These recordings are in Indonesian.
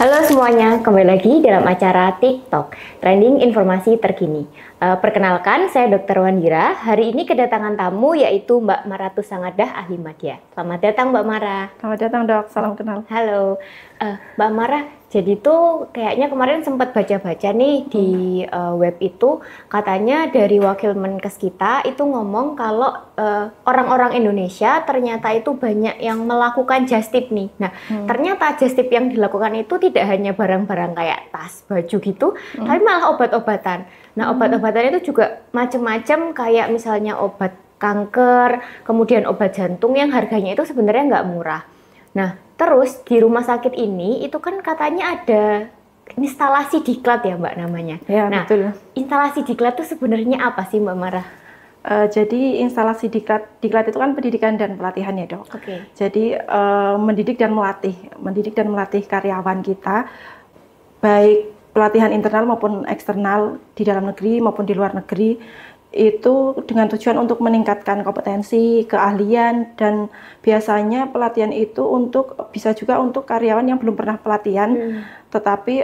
Halo semuanya, kembali lagi dalam acara TikTok, Trending Informasi Terkini. Perkenalkan, saya Dr. Wandira. Hari ini kedatangan tamu yaitu Mbak Mara Tusangadah, ahli media. Selamat datang Mbak Mara. Selamat datang dok, salam kenal. Halo, Mbak Mara. Jadi tuh kayaknya kemarin sempat baca-baca nih di web itu, katanya dari wakil Menkes kita itu ngomong kalau orang-orang Indonesia ternyata itu banyak yang melakukan just tip nih. Nah, ternyata just tip yang dilakukan itu tidak hanya barang-barang kayak tas, baju gitu, tapi malah obat-obatan. Nah, obat-obatan itu juga macam-macam, kayak misalnya obat kanker, kemudian obat jantung yang harganya itu sebenarnya nggak murah. Nah, terus di rumah sakit ini itu kan katanya ada instalasi diklat ya Mbak namanya. Ya, nah, betul. Instalasi diklat itu sebenarnya apa sih Mbak Mara? Jadi instalasi diklat itu kan pendidikan dan pelatihan ya dok. Oke. Jadi mendidik dan melatih karyawan kita, baik pelatihan internal maupun eksternal di dalam negeri maupun di luar negeri, itu dengan tujuan untuk meningkatkan kompetensi, keahlian, dan biasanya pelatihan itu bisa juga untuk karyawan yang belum pernah pelatihan, tetapi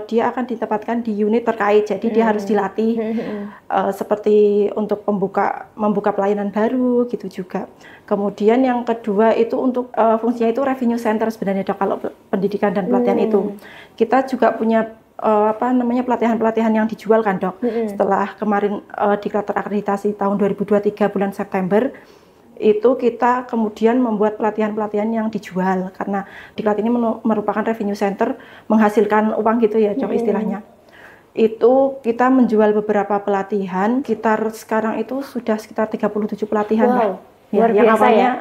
dia akan ditempatkan di unit terkait, jadi dia harus dilatih seperti untuk membuka pelayanan baru gitu juga. Kemudian yang kedua itu untuk fungsinya itu revenue center sebenarnya dok, kalau pendidikan dan pelatihan itu. Kita juga punya pelatihan-pelatihan yang dijual kan dok. Setelah kemarin diklat terakreditasi tahun 2023 bulan September, itu kita kemudian membuat pelatihan-pelatihan yang dijual, karena diklat ini merupakan revenue center, menghasilkan uang gitu ya dok istilahnya. Itu kita menjual beberapa pelatihan, sekarang itu sudah sekitar 37 pelatihan. Wow. Ya, luar yang biasa awalnya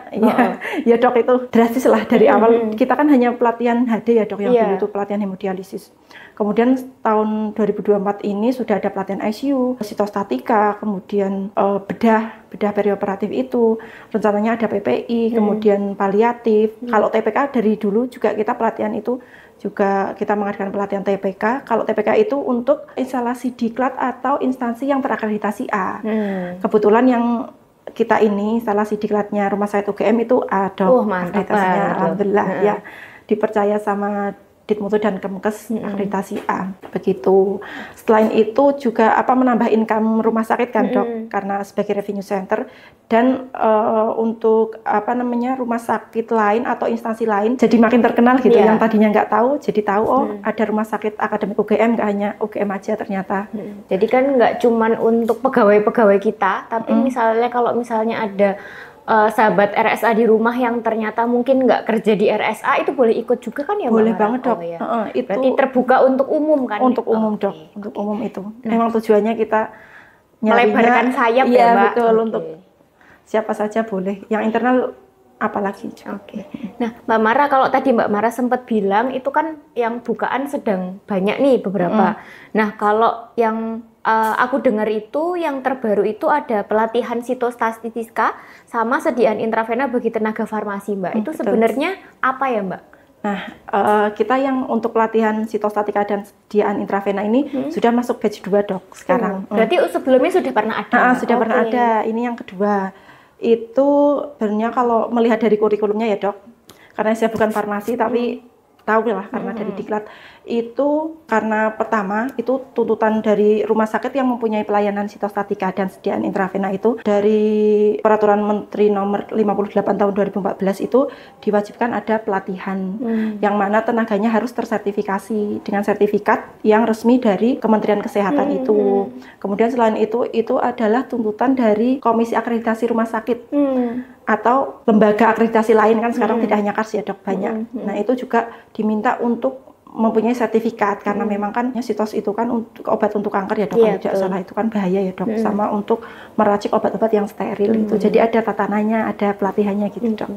ya dok itu drastis lah dari awal. Kita kan hanya pelatihan HD ya dok, yang dulu itu pelatihan hemodialisis. Kemudian tahun 2024 ini sudah ada pelatihan ICU, sitostatika, kemudian bedah perioperatif itu, rencananya ada PPI, kemudian paliatif. Kalau TPK dari dulu juga kita pelatihan itu juga kita mengadakan pelatihan TPK. Kalau TPK itu untuk instalasi diklat atau instansi yang terakreditasi A. Kebetulan yang kita ini instalasi diklatnya Rumah Sakit UGM itu ada akreditasinya, alhamdulillah ya, dipercaya sama Ditmutu dan Kemkes akreditasi A, begitu. Selain itu juga menambah income rumah sakit kan dok, karena sebagai revenue center, dan untuk rumah sakit lain atau instansi lain jadi makin terkenal gitu, yang tadinya nggak tahu jadi tahu, ada rumah sakit akademik UGM, nggak hanya UGM aja ternyata. Jadi kan nggak cuman untuk pegawai-pegawai kita, tapi misalnya kalau misalnya ada sahabat RSA di rumah yang ternyata mungkin nggak kerja di RSA, itu boleh ikut juga kan ya Mbak? Boleh banget dok. Ya. Berarti terbuka untuk umum kan? Untuk umum dok, untuk umum itu. Memang tujuannya kita melebarkan sayap ya Mbak? Betul, untuk siapa saja boleh. Yang internal apalagi. Nah Mbak Mara, kalau tadi Mbak Mara sempat bilang itu kan yang bukaan sedang banyak nih beberapa. Nah kalau yang aku dengar itu yang terbaru itu ada pelatihan sitostatistika sama sediaan intravena bagi tenaga farmasi Mbak. Itu sebenarnya apa ya Mbak? Nah, kita yang untuk pelatihan sitostatika dan sediaan intravena ini sudah masuk batch 2 dok sekarang. Berarti sebelumnya sudah pernah ada? Sudah pernah ada, ini yang kedua. Itu sebenarnya kalau melihat dari kurikulumnya ya dok, karena saya bukan farmasi tapi tahu lah karena dari diklat itu, karena pertama itu tuntutan dari rumah sakit yang mempunyai pelayanan sitostatika dan sediaan intravena itu dari Peraturan Menteri Nomor 58 Tahun 2014 itu diwajibkan ada pelatihan yang mana tenaganya harus tersertifikasi dengan sertifikat yang resmi dari Kementerian Kesehatan itu. Kemudian selain itu adalah tuntutan dari Komisi Akreditasi Rumah Sakit atau lembaga akreditasi lain kan sekarang tidak hanya KARS ya dok, banyak. Nah itu juga diminta untuk mempunyai sertifikat, karena memang kan sitos itu kan untuk obat untuk kanker ya dok, kalau tidak salah itu kan bahaya ya dok, sama untuk meracik obat-obat yang steril itu. Jadi ada tatanannya, ada pelatihannya gitu dok.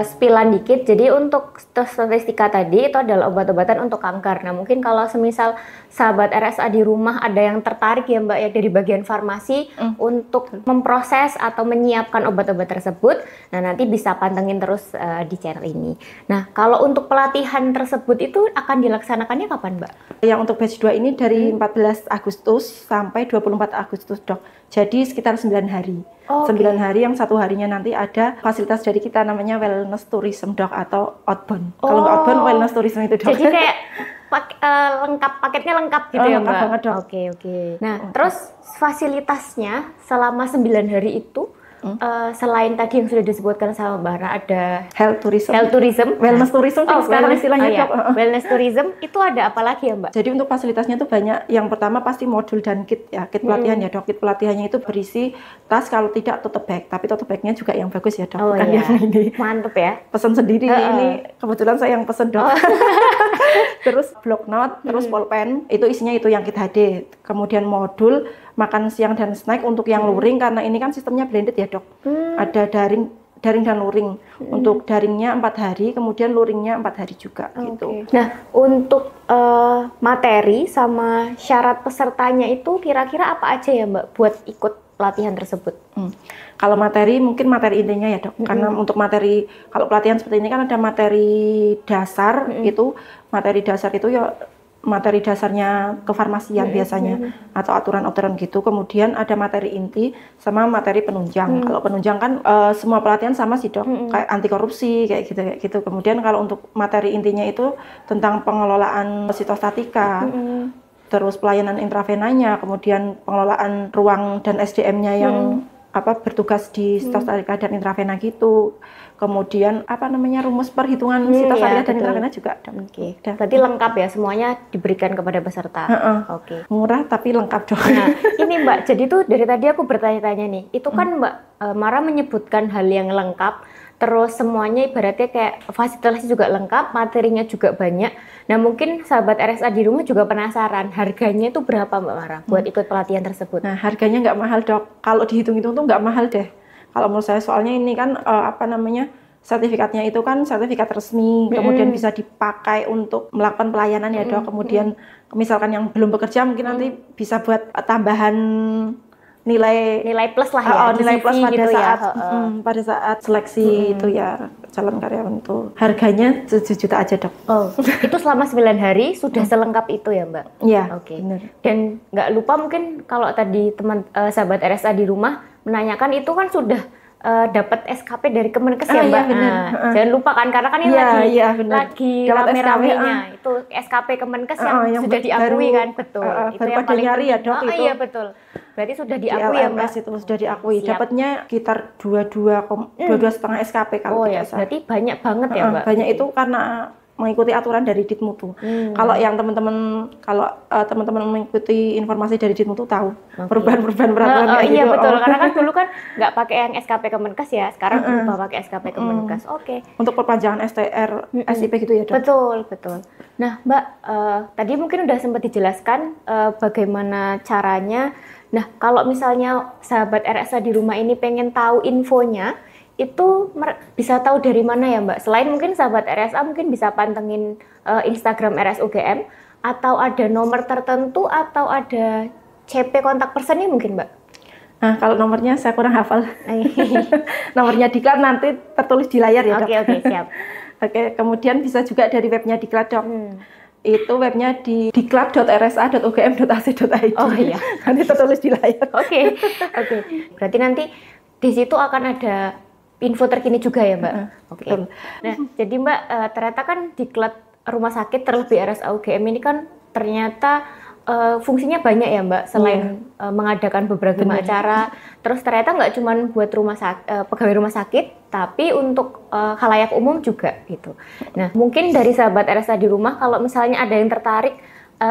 Spilan dikit, jadi untuk statistika tadi itu adalah obat-obatan untuk kanker. Nah mungkin kalau semisal sahabat RSA di rumah ada yang tertarik ya Mbak ya dari bagian farmasi untuk memproses atau menyiapkan obat-obat tersebut, nah nanti bisa pantengin terus di channel ini. Nah kalau untuk pelatihan tersebut itu akan dilaksanakannya kapan Mbak? Yang untuk batch 2 ini dari 14 Agustus sampai 24 Agustus dok. Jadi sekitar 9 hari. 9 hari yang satu harinya nanti ada fasilitas dari kita namanya wellness tourism dok, atau outbound. Kalau nggak outbound, wellness tourism itu dok. Jadi kayak lengkap, paketnya lengkap gitu ya, lengkap Mbak? banget, Dok. Oke. Nah, terus fasilitasnya selama 9 hari itu, selain tadi yang sudah disebutkan sama Mbak Ara, ada Health tourism, Nah, wellness tourism sekarang istilahnya, iya. Dok. Wellness tourism itu ada apa lagi ya, Mbak? Jadi untuk fasilitasnya itu banyak. Yang pertama pasti modul dan kit ya, kit pelatihan ya, Dok. Kit pelatihannya itu berisi tas, kalau tidak tote bag, tapi tote bagnya juga yang bagus ya, Dok. Bukan iya. yang ini. Mantep ya. Pesan sendiri ini, kebetulan saya yang pesen, Dok. Terus block note, terus pulpen, itu isinya itu yang kit HD. Kemudian modul makan siang dan snack untuk yang luring, karena ini kan sistemnya blended ya, Dok. Ada daring dan luring. Untuk daringnya 4 hari, kemudian luringnya 4 hari juga gitu. Nah, untuk materi sama syarat pesertanya itu kira-kira apa aja ya, Mbak, buat ikut pelatihan tersebut? Kalau materi, mungkin materi intinya ya, Dok. Karena untuk materi, kalau pelatihan seperti ini kan ada materi dasar, itu materi dasar itu ya materi dasarnya kefarmasian biasanya, atau aturan-aturan gitu. Kemudian ada materi inti sama materi penunjang. Kalau penunjang kan semua pelatihan sama sih, Dok, kayak anti korupsi kayak gitu. Kemudian kalau untuk materi intinya itu tentang pengelolaan sitostatika, terus pelayanan intravenanya, kemudian pengelolaan ruang dan SDM-nya yang bertugas di sitostatika dan intravena gitu. Kemudian rumus perhitungan sitostatika dan intravena juga. Berarti lengkap ya, semuanya diberikan kepada peserta. Murah tapi lengkap, Dok. Nah, ini Mbak, jadi tuh dari tadi aku bertanya-tanya nih, itu kan Mbak Mara menyebutkan hal yang lengkap, terus semuanya ibaratnya kayak fasilitasnya juga lengkap, materinya juga banyak. Nah, mungkin sahabat RSA di rumah juga penasaran, harganya itu berapa Mbak Mara buat ikut pelatihan tersebut? Nah, harganya nggak mahal, Dok. Kalau dihitung-hitung tuh nggak mahal deh. Kalau menurut saya, soalnya ini kan sertifikatnya itu kan sertifikat resmi, kemudian bisa dipakai untuk melakukan pelayanan ya, Dok. Kemudian misalkan yang belum bekerja mungkin nanti bisa buat tambahan nilai plus lah ya, nilai plus pada gitu saat ya. Pada saat seleksi itu ya, calon karyawan itu. Harganya 7 juta aja, Dok. Itu selama 9 hari sudah selengkap itu ya, Mbak? Iya. Benar. Dan nggak lupa mungkin kalau tadi sahabat RSA di rumah menanyakan, itu kan sudah dapat SKP dari Kemenkes ya, Mbak? Iya, Jangan lupa kan, karena kan ini lagi rame-ramenya itu SKP Kemenkes yang sudah diakui kan, betul. Itu baru yang pada paling nyari ya, Dok, itu. Iya, betul. Berarti sudah diakui ya, Mbak? Itu sudah diakui. Dapatnya sekitar 22,5 SKP kalau tidak salah. Berarti banyak banget ya, Mbak? Banyak itu karena mengikuti aturan dari Ditmutu. Kalau yang teman-teman mengikuti informasi dari Ditmutu tahu perubahan-perubahan peraturan kayak gitu. Iya, betul. Karena kan dulu kan nggak pakai yang SKP Kemenkes ya, sekarang berubah pakai SKP Kemenkes. Untuk perpanjangan STR, SIP gitu ya, Dok? Betul. Nah, Mbak, tadi mungkin udah sempat dijelaskan bagaimana caranya. Nah, kalau misalnya sahabat RSA di rumah ini pengen tahu infonya, itu bisa tahu dari mana ya, Mbak? Selain mungkin sahabat RSA mungkin bisa pantengin Instagram RSUGM, atau ada nomor tertentu, atau ada CP kontak personnya mungkin, Mbak? Nah, kalau nomornya saya kurang hafal. Nomornya Diklat nanti tertulis di layar ya, Dok. Oke, siap. Kemudian bisa juga dari webnya Diklat, Dok. Itu webnya di diklat.rsa.ugm.ac.id. Oh iya. Nanti tertulis di layar. Oke. Berarti nanti di situ akan ada info terkini juga ya, Mbak? Betul. Nah, jadi Mbak, ternyata kan Diklat rumah sakit terlebih RSA UGM ini kan ternyata fungsinya banyak ya, Mbak, selain mengadakan beberapa acara. Terus ternyata nggak cuma buat pegawai rumah sakit, tapi untuk khalayak umum juga gitu. Nah, mungkin dari sahabat RSA di rumah, kalau misalnya ada yang tertarik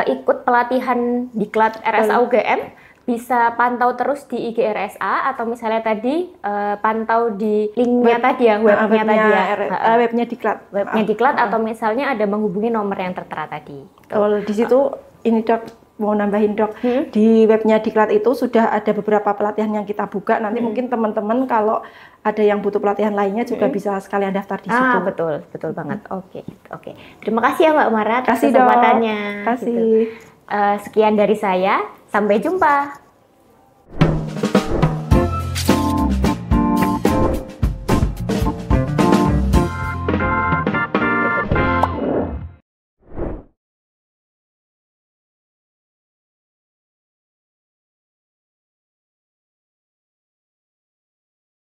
ikut pelatihan Diklat RSA UGM, bisa pantau terus di IG RSA, atau misalnya tadi pantau di linknya tadi ya, webnya tadi ya, webnya Diklat. Webnya Diklat, atau misalnya ada menghubungi nomor yang tertera tadi. Di situ ini, Dok, mau nambahin, Dok, di webnya Diklat itu sudah ada beberapa pelatihan yang kita buka. Nanti mungkin teman-teman kalau ada yang butuh pelatihan lainnya juga bisa sekalian daftar di situ. Betul banget. Oke. Terima kasih ya, Mbak Mara, atas kesempatannya. Sekian dari saya. Sampai jumpa.